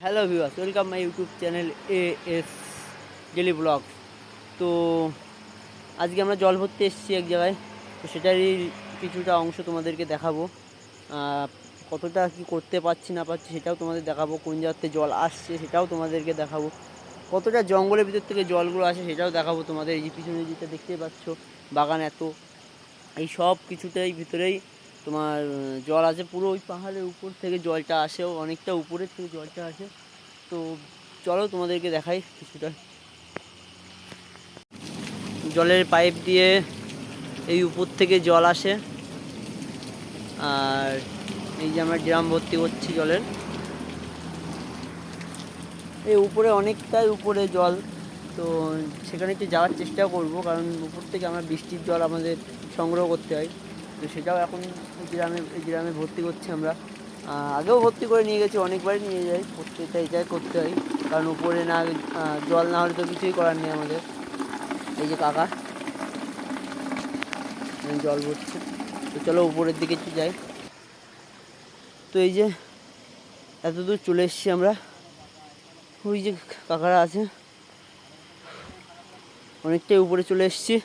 Hello viewers, welcome my YouTube channel as daily blog. তো আজকে আমরা জল ভরতে এসেছি এক জায়গায়। তো সেটারই কিছুটা অংশ তোমাদেরকে দেখাবো। কতটা কি করতে পারছি না পারছি সেটাও তোমাদের দেখাবো। কোন জায়গাতে জল আসছে সেটাও তোমাদেরকে দেখাবো। কতটা জঙ্গলের ভিতর থেকে জলগুলো আসে সেটাও দেখাবো তোমাদের। এই যে পিছনে যেটা দেখতেই পাচ্ছ, বাগান এত, এই সব কিছুটাই ভিতরেই তোমার জল আছে। পুরো ওই পাহাড়ের উপর থেকে জলটা আসেও, অনেকটা উপরের থেকে জলটা আসে। তো চলো তোমাদেরকে দেখাই কিছুটা। জলের পাইপ দিয়ে এই উপর থেকে জল আসে, আর এই যে আমরা ড্রাম ভর্তি করছি জলের। এই উপরে অনেকটাই উপরে জল, তো সেখানে একটু যাওয়ার চেষ্টা করব, কারণ উপর থেকে আমরা বৃষ্টির জল আমাদের সংগ্রহ করতে হয়। তো সেটাও এখন এই গ্রামে ভর্তি করছি আমরা। আগেও ভর্তি করে নিয়ে গেছি, অনেকবারই নিয়ে যাই, প্রত্যেকটা এটাই করতে হয়, কারণ উপরে না জল না হলে তো কিছুই করার নেই আমাদের। এই যে কাকা জল ভরছে, তো চলো উপরের দিকে একটু যাই। তো এই যে এত দূর চলে এসেছি আমরা, ওই যে কাকারা আছে, অনেকটাই উপরে চলে এসেছি।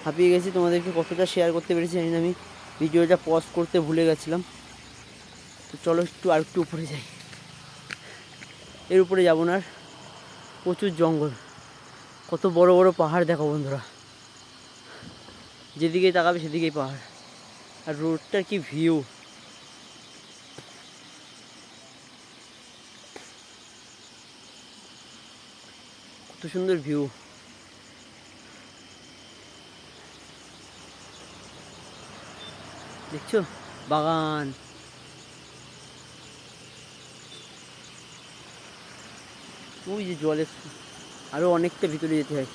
হাঁপিয়ে গেছি, তোমাদেরকে কতটা শেয়ার করতে পেরেছি জানি না, আমি ভিডিওটা পজ করতে ভুলে গেছিলাম। তো চলো আর একটু উপরে যাই। এর উপরে যাবো না, আর প্রচুর জঙ্গল, কত বড় বড় পাহাড় দেখো বন্ধুরা, যেদিকেই তাকাবে সেদিকেই পাহাড়। আর রোডটার কি ভিউ, কত সুন্দর ভিউ। দেখছো বাগান, ওই যে জলের আরও অনেকটা ভিতরে যেতে হয়।